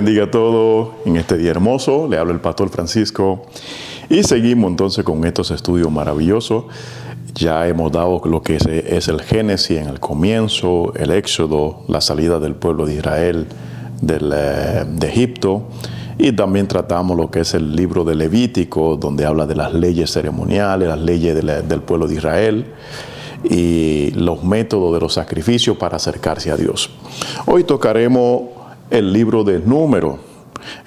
bendiga a todos en este día hermoso. Le habla el pastor Francisco y seguimos entonces con estos estudios maravillosos. Ya hemos dado lo que es el Génesis en el comienzo, el Éxodo, la salida del pueblo de Israel de Egipto, y también tratamos lo que es el libro de Levítico, donde habla de las leyes ceremoniales, las leyes del pueblo de Israel y los métodos de los sacrificios para acercarse a Dios. Hoy tocaremos el libro de Números.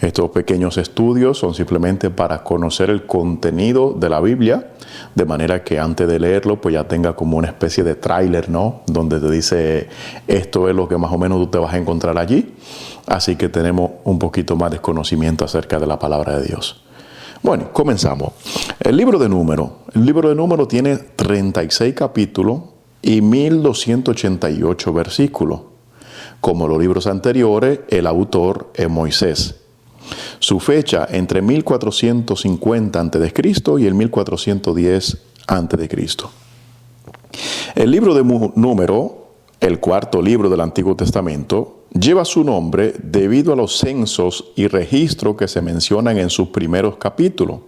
Estos pequeños estudios son simplemente para conocer el contenido de la Biblia, de manera que antes de leerlo pues ya tenga como una especie de tráiler, ¿no? Donde te dice esto es lo que más o menos tú te vas a encontrar allí. Así que tenemos un poquito más de conocimiento acerca de la palabra de Dios. Bueno, comenzamos. El libro de Números. El libro de Números tiene 36 capítulos y 1288 versículos. Como los libros anteriores, el autor es Moisés. Su fecha entre 1450 a.C. y el 1410 a.C. El libro de Números, el cuarto libro del Antiguo Testamento, lleva su nombre debido a los censos y registros que se mencionan en sus primeros capítulos.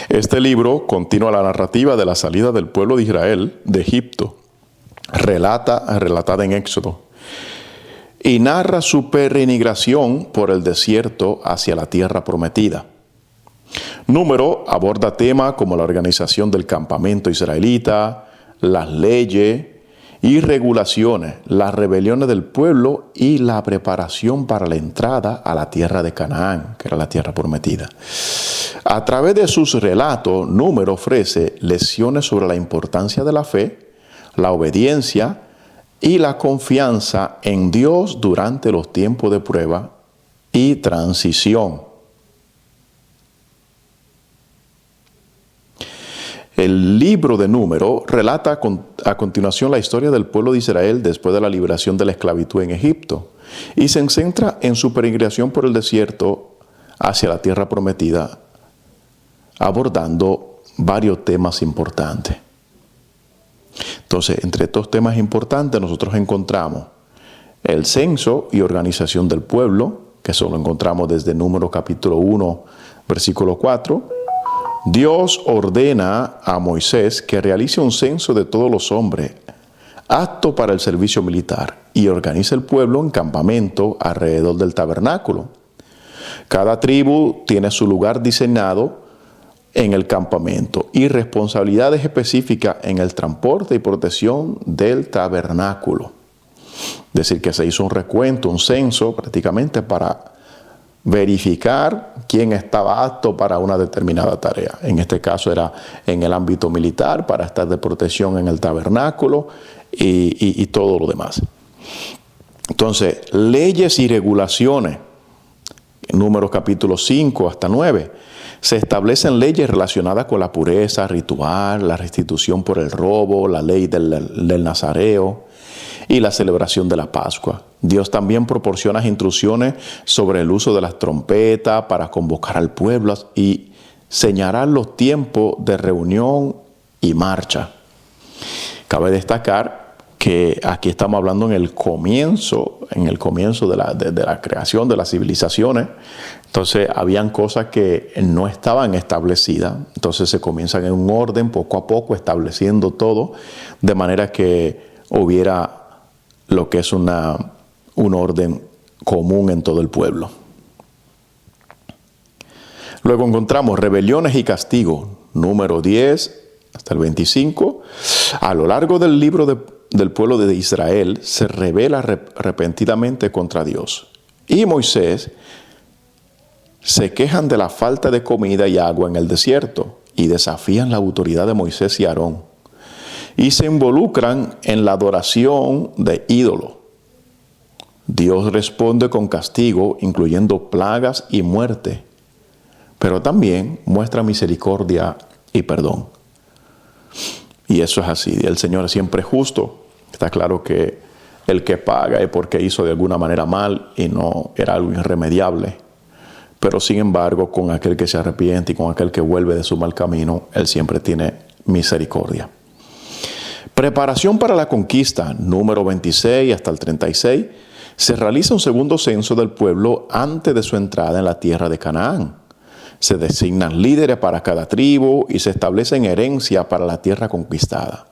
Este libro continúa la narrativa de la salida del pueblo de Israel de Egipto, relatada en Éxodo, y narra su peregrinación por el desierto hacia la tierra prometida. Número aborda temas como la organización del campamento israelita, las leyes y regulaciones, las rebeliones del pueblo y la preparación para la entrada a la tierra de Canaán, que era la tierra prometida. A través de sus relatos, Número ofrece lecciones sobre la importancia de la fe, la obediencia y la confianza en Dios durante los tiempos de prueba y transición. El libro de Números relata a continuación la historia del pueblo de Israel después de la liberación de la esclavitud en Egipto y se centra en su peregrinación por el desierto hacia la tierra prometida, abordando varios temas importantes. Entonces, entre estos temas importantes nosotros encontramos el censo y organización del pueblo, que eso lo encontramos desde Números capítulo 1, versículo 4. Dios ordena a Moisés que realice un censo de todos los hombres, apto para el servicio militar, y organiza el pueblo en campamento alrededor del tabernáculo. Cada tribu tiene su lugar diseñado en el campamento y responsabilidades específicas en el transporte y protección del tabernáculo. Es decir, que se hizo un recuento, un censo prácticamente para verificar quién estaba apto para una determinada tarea. En este caso era en el ámbito militar, para estar de protección en el tabernáculo y todo lo demás. Entonces, leyes y regulaciones, Números capítulo 5 hasta 9, se establecen leyes relacionadas con la pureza ritual, la restitución por el robo, la ley del nazareo y la celebración de la Pascua. Dios también proporciona instrucciones sobre el uso de las trompetas para convocar al pueblo y señalar los tiempos de reunión y marcha. Cabe destacar que aquí estamos hablando en el comienzo de la creación de las civilizaciones. Entonces, habían cosas que no estaban establecidas. Entonces, se comienzan en un orden, poco a poco, estableciendo todo, de manera que hubiera lo que es un orden común en todo el pueblo. Luego encontramos rebeliones y castigos, Número 10 hasta el 25. A lo largo del libro del pueblo de Israel se rebela repentinamente contra Dios. Y Moisés se quejan de la falta de comida y agua en el desierto y desafían la autoridad de Moisés y Aarón. Y se involucran en la adoración de ídolos. Dios responde con castigo, incluyendo plagas y muerte, pero también muestra misericordia y perdón. Y eso es así, el Señor es siempre justo. Está claro que el que paga es porque hizo de alguna manera mal y no era algo irremediable. Pero sin embargo, con aquel que se arrepiente y con aquel que vuelve de su mal camino, Él siempre tiene misericordia. Preparación para la conquista, Número 26 hasta el 36, Se realiza un segundo censo del pueblo antes de su entrada en la tierra de Canaán. Se designan líderes para cada tribu y se establecen herencias para la tierra conquistada.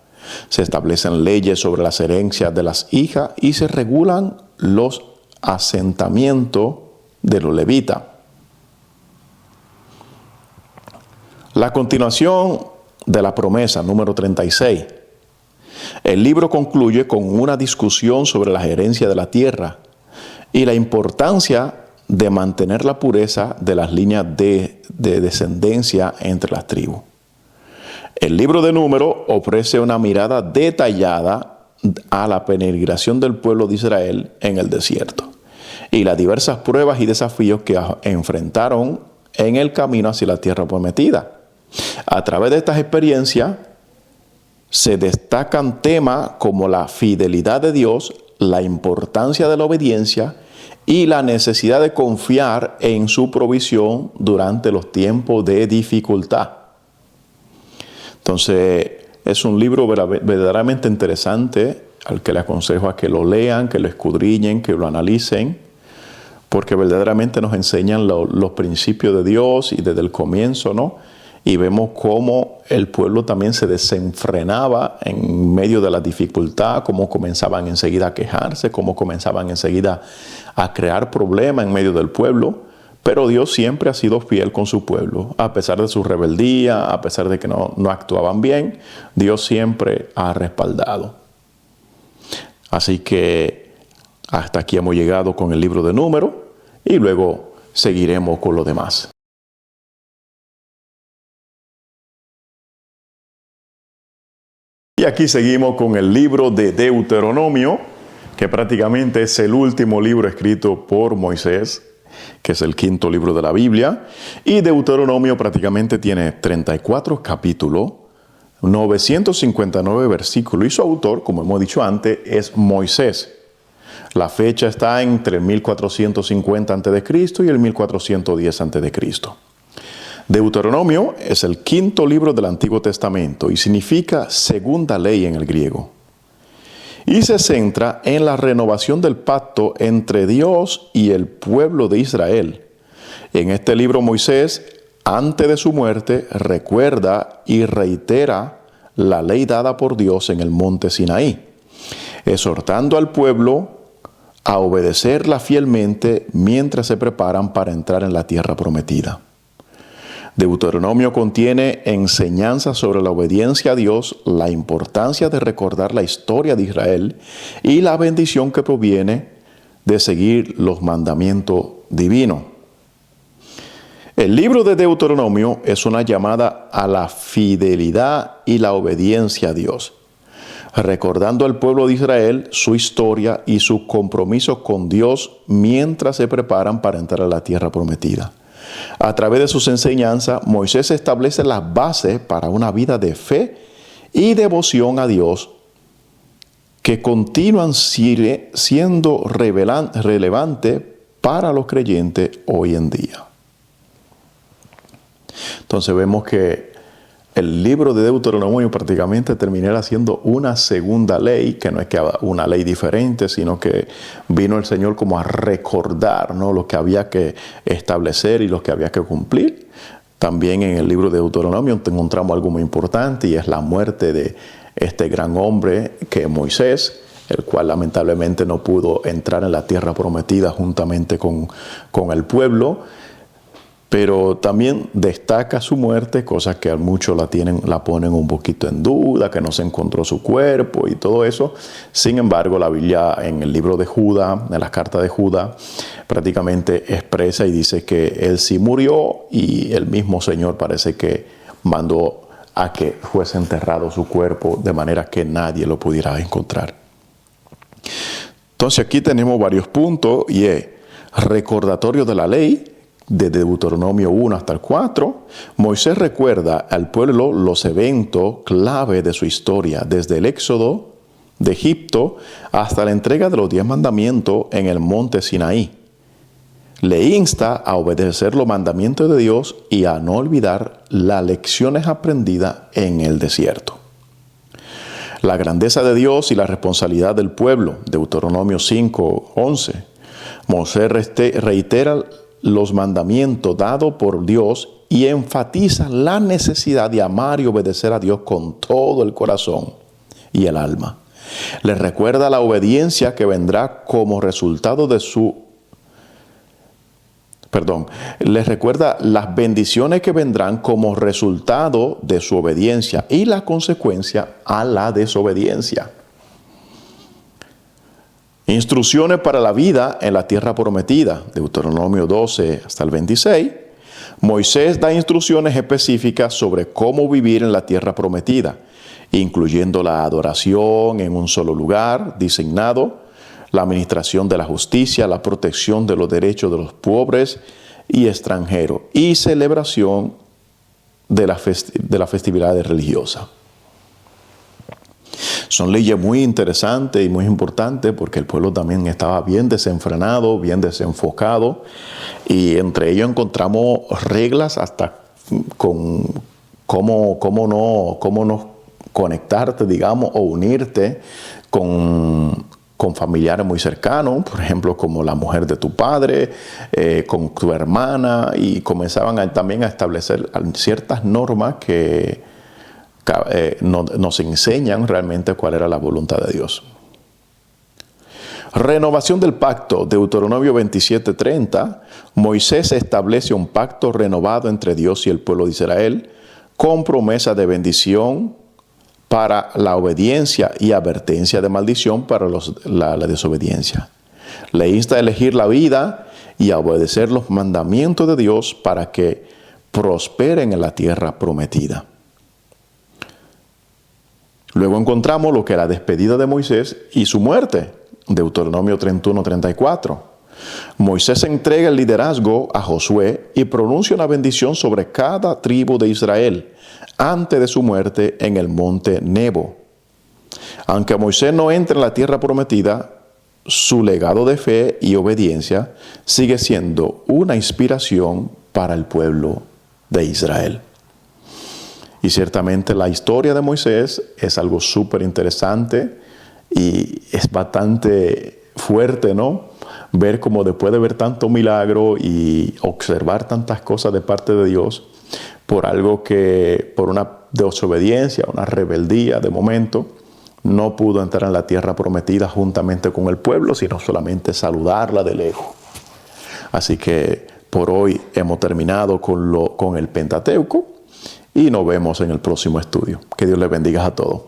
Se establecen leyes sobre las herencias de las hijas y se regulan los asentamientos de los levitas. La continuación de la promesa, número 36. El libro concluye con una discusión sobre la gerencia de la tierra y la importancia de mantener la pureza de las líneas de descendencia entre las tribus. El libro de Números ofrece una mirada detallada a la peregrinación del pueblo de Israel en el desierto y las diversas pruebas y desafíos que enfrentaron en el camino hacia la tierra prometida. A través de estas experiencias se destacan temas como la fidelidad de Dios, la importancia de la obediencia y la necesidad de confiar en su provisión durante los tiempos de dificultad. Entonces, es un libro verdaderamente interesante al que le aconsejo a que lo lean, que lo escudriñen, que lo analicen, porque verdaderamente nos enseñan los principios de Dios y desde el comienzo, ¿no? Y vemos cómo el pueblo también se desenfrenaba en medio de la dificultad, cómo comenzaban enseguida a quejarse, cómo comenzaban enseguida a crear problemas en medio del pueblo. Pero Dios siempre ha sido fiel con su pueblo. A pesar de su rebeldía, a pesar de que no actuaban bien, Dios siempre ha respaldado. Así que hasta aquí hemos llegado con el libro de Números y luego seguiremos con lo demás. Y aquí seguimos con el libro de Deuteronomio, que prácticamente es el último libro escrito por Moisés, que es el quinto libro de la Biblia. Y Deuteronomio prácticamente tiene 34 capítulos, 959 versículos. Y su autor, como hemos dicho antes, es Moisés. La fecha está entre el 1450 a.C. y el 1410 a.C. Deuteronomio es el quinto libro del Antiguo Testamento y significa segunda ley en el griego. Y se centra en la renovación del pacto entre Dios y el pueblo de Israel. En este libro Moisés, antes de su muerte, recuerda y reitera la ley dada por Dios en el monte Sinaí, exhortando al pueblo a obedecerla fielmente mientras se preparan para entrar en la tierra prometida. Deuteronomio contiene enseñanzas sobre la obediencia a Dios, la importancia de recordar la historia de Israel y la bendición que proviene de seguir los mandamientos divinos. El libro de Deuteronomio es una llamada a la fidelidad y la obediencia a Dios, recordando al pueblo de Israel su historia y su compromiso con Dios mientras se preparan para entrar a la tierra prometida. A través de sus enseñanzas, Moisés establece las bases para una vida de fe y devoción a Dios que continúan siendo relevantes para los creyentes hoy en día. Entonces vemos que el libro de Deuteronomio prácticamente terminará siendo una segunda ley, que no es que una ley diferente, sino que vino el Señor como a recordar, ¿no?, lo que había que establecer y lo que había que cumplir. También en el libro de Deuteronomio encontramos algo muy importante y es la muerte de este gran hombre que es Moisés, el cual lamentablemente no pudo entrar en la tierra prometida juntamente con el pueblo. Pero también destaca su muerte, cosas que a muchos la ponen un poquito en duda, que no se encontró su cuerpo y todo eso. Sin embargo, la Biblia en el libro de Judá, en las cartas de Judá, prácticamente expresa y dice que él sí murió y el mismo Señor parece que mandó a que fuese enterrado su cuerpo de manera que nadie lo pudiera encontrar. Entonces aquí tenemos varios puntos y es recordatorio de la ley, de Deuteronomio 1 hasta el 4, Moisés recuerda al pueblo los eventos clave de su historia, desde el éxodo de Egipto hasta la entrega de los 10 mandamientos en el monte Sinaí. Le insta a obedecer los mandamientos de Dios y a no olvidar las lecciones aprendidas en el desierto. La grandeza de Dios y la responsabilidad del pueblo, Deuteronomio 5:11. Moisés reitera los mandamientos dados por Dios y enfatiza la necesidad de amar y obedecer a Dios con todo el corazón y el alma. Les recuerda la obediencia que vendrá como resultado de les recuerda las bendiciones que vendrán como resultado de su obediencia y la consecuencia a la desobediencia. Instrucciones para la vida en la tierra prometida, Deuteronomio 12 hasta el 26. Moisés da instrucciones específicas sobre cómo vivir en la tierra prometida, incluyendo la adoración en un solo lugar designado, la administración de la justicia, la protección de los derechos de los pobres y extranjeros y celebración de las festividades religiosas. Son leyes muy interesantes y muy importantes porque el pueblo también estaba bien desenfrenado, bien desenfocado, y entre ellos encontramos reglas hasta con cómo no conectarte, digamos, o unirte con familiares muy cercanos, por ejemplo, como la mujer de tu padre, con tu hermana, y comenzaban también a establecer ciertas normas que nos enseñan realmente cuál era la voluntad de Dios. Renovación del pacto, Deuteronomio 27:30. Moisés establece un pacto renovado entre Dios y el pueblo de Israel, con promesa de bendición para la obediencia y advertencia de maldición para la desobediencia. Le insta a elegir la vida y a obedecer los mandamientos de Dios para que prosperen en la tierra prometida. Luego encontramos lo que es la despedida de Moisés y su muerte, Deuteronomio 31:34. Moisés entrega el liderazgo a Josué y pronuncia una bendición sobre cada tribu de Israel antes de su muerte en el monte Nebo. Aunque Moisés no entra en la tierra prometida, su legado de fe y obediencia sigue siendo una inspiración para el pueblo de Israel. Y ciertamente la historia de Moisés es algo súper interesante y es bastante fuerte, ¿no? Ver cómo después de ver tanto milagro y observar tantas cosas de parte de Dios, por algo que, por una desobediencia, una rebeldía de momento, no pudo entrar en la tierra prometida juntamente con el pueblo, sino solamente saludarla de lejos. Así que por hoy hemos terminado con el Pentateuco y nos vemos en el próximo estudio. Que Dios les bendiga a todos.